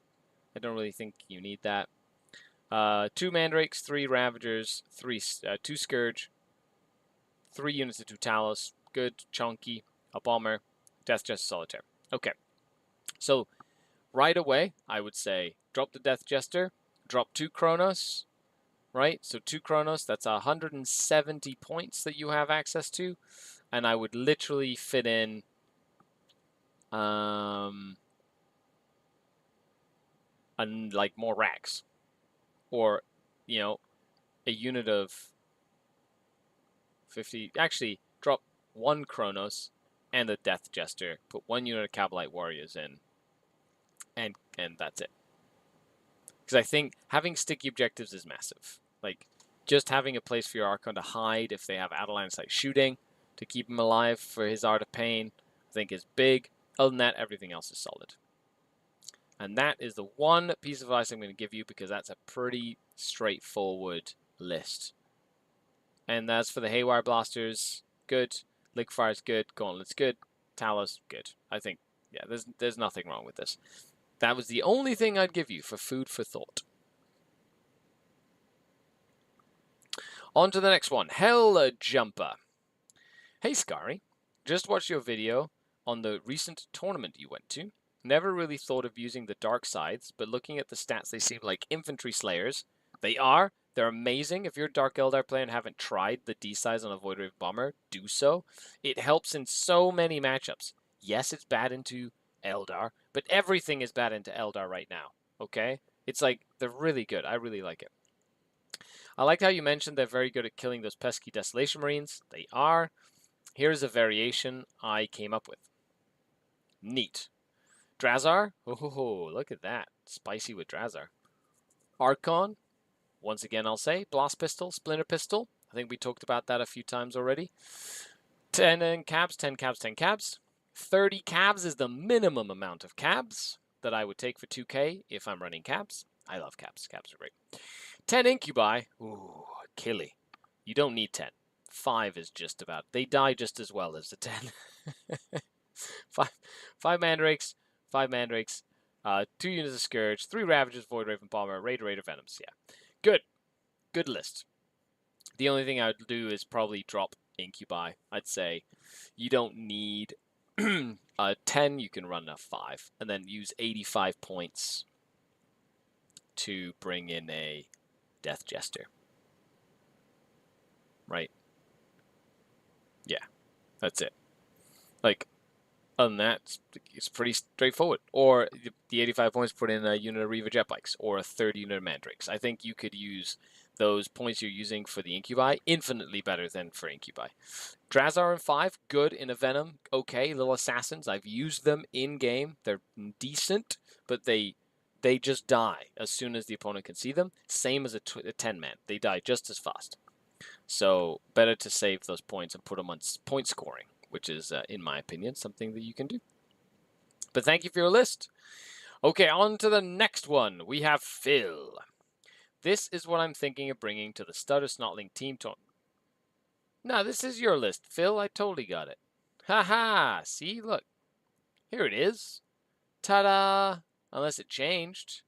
I don't really think you need that. 2 Mandrakes, 3 Ravagers, 2 Scourge, 3 units of 2 Talos. Good, chunky. A Bomber. Death Jester Solitaire. Okay. So, right away, I would say, drop the Death Jester. Drop 2 Chronos, right? So 2 Chronos, that's 170 points that you have access to. And I would literally fit in like more racks. Or, you know, a unit of 50. Actually, drop 1 Chronos and a Death Jester. Put 1 unit of Kabalite Warriors in. And that's it. Because I think having sticky objectives is massive. Like, just having a place for your Archon to hide if they have Adeline like shooting to keep him alive for his Art of Pain, I think is big. Other than that, everything else is solid. And that is the one piece of advice I'm going to give you because that's a pretty straightforward list. And as for the Haywire Blasters, good. Liquefire's good. Gauntlet's good. Talos, good. I think, yeah, there's nothing wrong with this. That was the only thing I'd give you for food for thought. On to the next one. Hell Jumper. Hey, Skari. Just watched your video on the recent tournament you went to. Never really thought of using the dark sides, but looking at the stats, they seem like infantry slayers. They are. They're amazing. If you're a Dark Eldar player and haven't tried the D-size on a Void Rave Bomber, do so. It helps in so many matchups. Yes, it's bad into Eldar, but everything is bad into Eldar right now, okay? It's like, they're really good. I really like it. I liked how you mentioned they're very good at killing those pesky Desolation Marines. They are. Here's a variation I came up with. Neat. Drazar. Oh, look at that. Spicy with Drazar. Archon. Once again, I'll say. Blast Pistol, Splinter Pistol. I think we talked about that a few times already. 10 cabs, 10 cabs, 10 cabs. 30 cabs is the minimum amount of cabs that I would take for 2k if I'm running cabs. I love cabs. Cabs are great. 10 incubi. Ooh, killy. You don't need 10. 5 is just about. They die just as well as the 10. 5 mandrakes. 5 mandrakes. 2 units of Scourge. 3 Ravagers, Void Raven Bomber, Raider, Venoms. Yeah. Good. Good list. The only thing I would do is probably drop incubi. I'd say you don't need 10, you can run a 5. And then use 85 points to bring in a Death Jester. Right? Yeah. That's it. Like, other than that, it's pretty straightforward. Or the 85 points put in a unit of Reaver Jet Bikes or a 30 unit of Mandrakes. I think you could use those points you're using for the Incubi infinitely better than for Incubi. Drazar and 5, good in a Venom. Okay, little assassins. I've used them in-game. They're decent, but they just die as soon as the opponent can see them. Same as a 10-man. They die just as fast. So, better to save those points and put them on point scoring, which is, in my opinion, something that you can do. But thank you for your list. Okay, on to the next one. We have Phil. This is what I'm thinking of bringing to the Stutter Snotling team tournament. No, this is your list, Phil. I totally got it. Haha, see, look. Here it is. Ta-da! Unless it changed.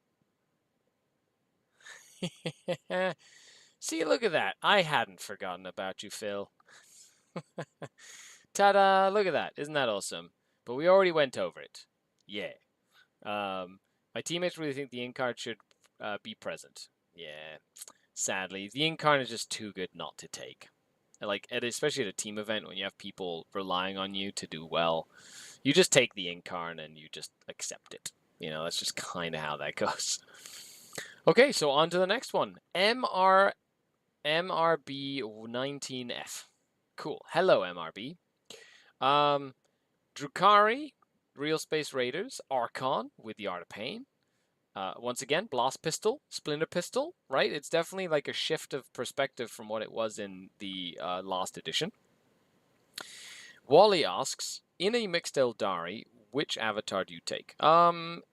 See, look at that. I hadn't forgotten about you, Phil. Ta-da! Look at that. Isn't that awesome? But we already went over it. Yeah. My teammates really think the Incarn should be present. Yeah. Sadly, the Incarn is just too good not to take. Like, especially at a team event when you have people relying on you to do well, you just take the Incarn and you just accept it. You know, that's just kind of how that goes. Okay, so on to the next one. MRLS MRB 19F. Cool. Hello, MRB. Drukhari, Real Space Raiders, Archon with the Art of Pain. Once again, Blast Pistol, Splinter Pistol, right? It's definitely like a shift of perspective from what it was in the last edition. Wally asks, in a mixed Eldari, which avatar do you take?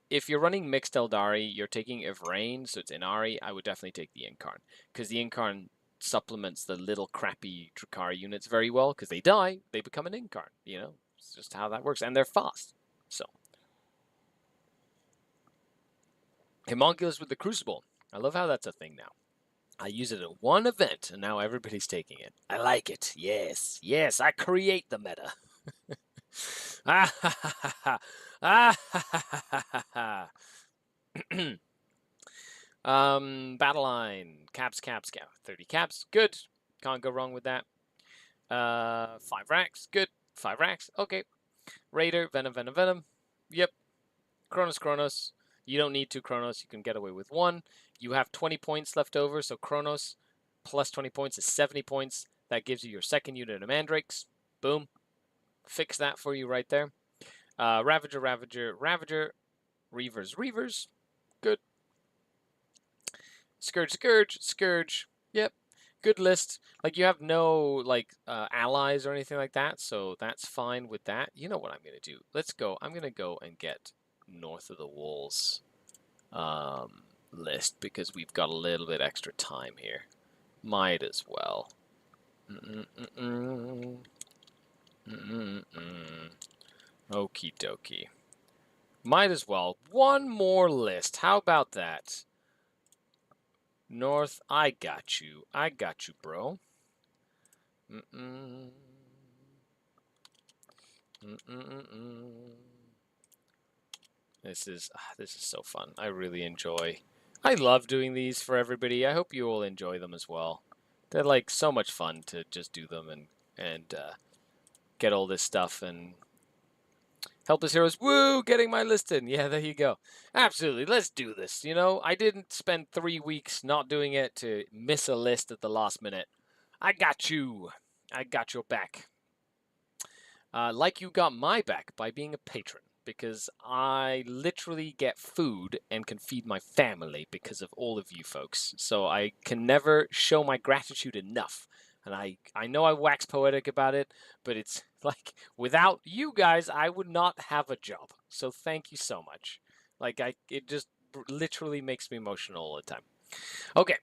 If you're running mixed Eldari, you're taking Ivrain, so it's Inari. I would definitely take the Incarn, because the Incarn supplements the little crappy Drukhari units very well, because they die, they become an Incarn, you know? It's just how that works, and they're fast, so. Homunculus with the Crucible. I love how that's a thing now. I use it at one event, and now everybody's taking it. I like it. Yes, yes, I create the meta. Ah ha ha ha ha. Ah ha ha ha ha ha. Battle line. Caps. 30 caps. Good. Can't go wrong with that. 5 racks. Good. 5 racks. Okay. Raider. Venom. Yep. Kronos. You don't need 2 Kronos. You can get away with 1. You have 20 points left over, so Kronos plus 20 points is 70 points. That gives you your second unit of Mandrakes. Boom. Fix that for you right there. Ravager. Reavers. Good. Scourge. Yep. Good list. Like, you have no, like, allies or anything like that, so that's fine with that. You know what I'm going to do. Let's go. I'm going to go and get North of the Walls list, because we've got a little bit extra time here. Might as well. Okie dokie. Might as well. One more list. How about that? North, I got you. Bro. This is so fun. I really enjoy. I love doing these for everybody. I hope you all enjoy them as well. They're like so much fun to just do them and get all this stuff and Helpless Heroes. Woo! Getting my list in. Yeah, there you go. Absolutely. Let's do this. You know, I didn't spend 3 weeks not doing it to miss a list at the last minute. I got you. I got your back. Like you got my back by being a patron, because I literally get food and can feed my family because of all of you folks. So I can never show my gratitude enough. And I know I wax poetic about it, but it's like, without you guys, I would not have a job. So thank you so much. Like, it just literally makes me emotional all the time. Okay.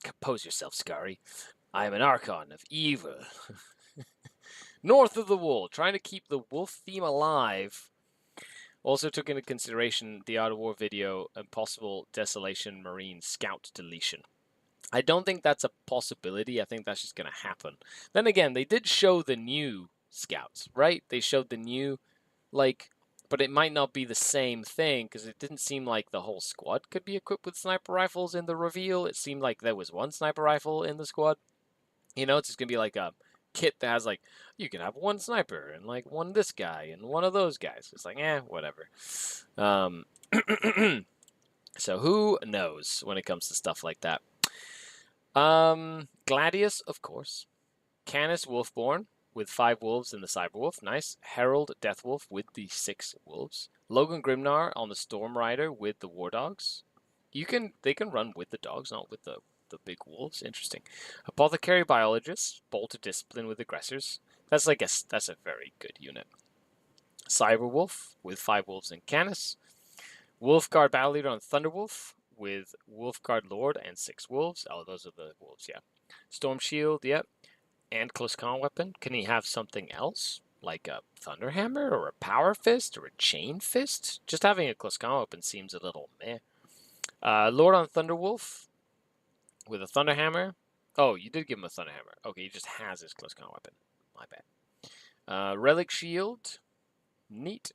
Compose yourself, Scary. I am an Archon of evil. North of the Wall, trying to keep the wolf theme alive. Also took into consideration the Art of War video and possible Desolation Marine Scout deletion. I don't think that's a possibility. I think that's just going to happen. Then again, they did show the new scouts, right? They showed the new, like, but it might not be the same thing, because it didn't seem like the whole squad could be equipped with sniper rifles in the reveal. It seemed like there was one sniper rifle in the squad. You know, it's just going to be like a kit that has, like, you can have one sniper and, like, one this guy and one of those guys. It's like, whatever. So who knows when it comes to stuff like that. Gladius, of course. Canis Wolfborn with 5 wolves and the Cyberwolf. Nice. Herald Deathwolf with the 6 wolves. Logan Grimnar on the Storm Rider with the War Dogs. They can run with the dogs, not with the big wolves. Interesting. Apothecary Biologist, Bolt of Discipline with Aggressors. That's a very good unit. Cyberwolf with 5 wolves and Canis. Wolfguard Battle Leader on Thunderwolf with Wolfguard Lord and 6 wolves. Oh, those are the wolves, yeah. Storm Shield, yep. And Close Combat Weapon. Can he have something else? Like a Thunderhammer or a Power Fist or a Chain Fist? Just having a Close Combat Weapon seems a little meh. Lord on Thunderwolf with a Thunderhammer. Oh, you did give him a Thunderhammer. Okay, he just has his Close Combat Weapon. My bad. Relic Shield. Neat.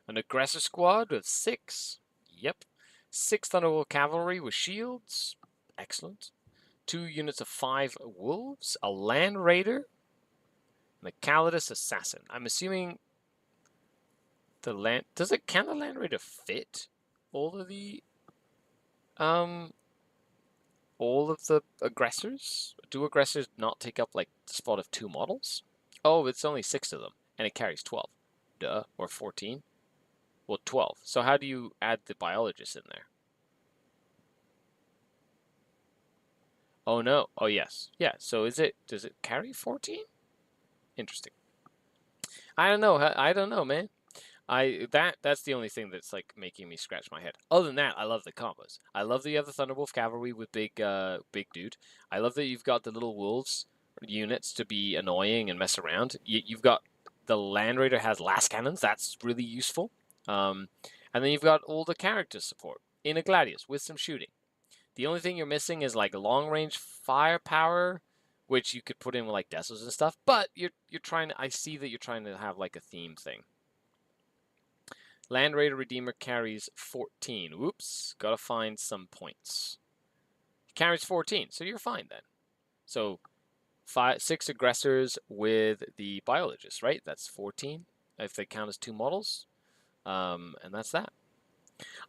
An Aggressor Squad with 6. Yep. 6 Thunderwolf Cavalry with shields. Excellent. 2 units of 5 wolves. A Land Raider. And a Calidus Assassin. I'm assuming the land... Can the Land Raider fit all of the all of the aggressors? Do aggressors not take up like the spot of 2 models? Oh, it's only 6 of them, and it carries 12. Duh, or 14? Well, 12. So how do you add the biologist in there? Oh no. Oh yes. Yeah. So does it carry 14? Interesting. I don't know. I don't know, man. That's the only thing that's like making me scratch my head. Other than that, I love the combos. I love that you have the Thunderwolf cavalry with big dude. I love that you've got the little wolves units to be annoying and mess around. You've got the Land Raider has last cannons. That's really useful. And then you've got all the character support in a Gladius with some shooting. The only thing you're missing is like long range firepower, which you could put in with like Desos and stuff. But you're trying to. I see that you're trying to have like a theme thing. Land Raider Redeemer carries 14. Whoops, gotta find some points. He carries 14, so you're fine then. So 6 aggressors with the biologist, right? That's 14 if they count as 2 models. And that's that.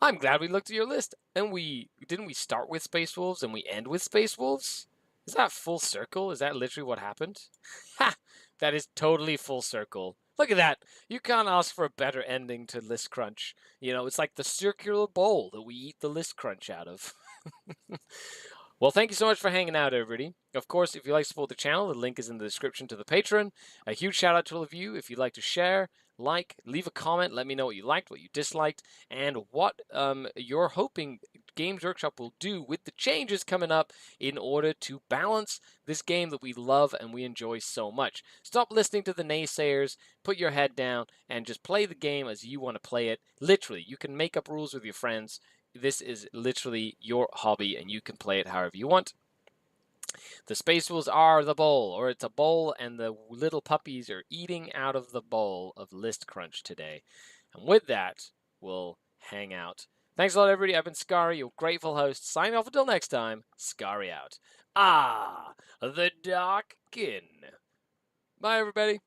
I'm glad we looked at your list. And didn't we start with Space Wolves and we end with Space Wolves? Is that full circle? Is that literally what happened? Ha! That is totally full circle. Look at that. You can't ask for a better ending to List Crunch. You know, it's like the circular bowl that we eat the List Crunch out of. Well, thank you so much for hanging out, everybody. Of course, if you'd like to support the channel, the link is in the description to the Patreon. A huge shout out to all of you. If you'd like to share, like, leave a comment, let me know what you liked, what you disliked, and what you're hoping Games Workshop will do with the changes coming up in order to balance this game that we love and we enjoy so much. Stop listening to the naysayers, put your head down, and just play the game as you want to play it. Literally, you can make up rules with your friends. This is literally your hobby, and you can play it however you want. The Space Wolves are the bowl, or it's a bowl, and the little puppies are eating out of the bowl of List Crunch today. And with that, we'll hang out. Thanks a lot, everybody. I've been Scary, your grateful host. Signing off until next time. Scary out. Ah, the Dark Kin. Bye, everybody.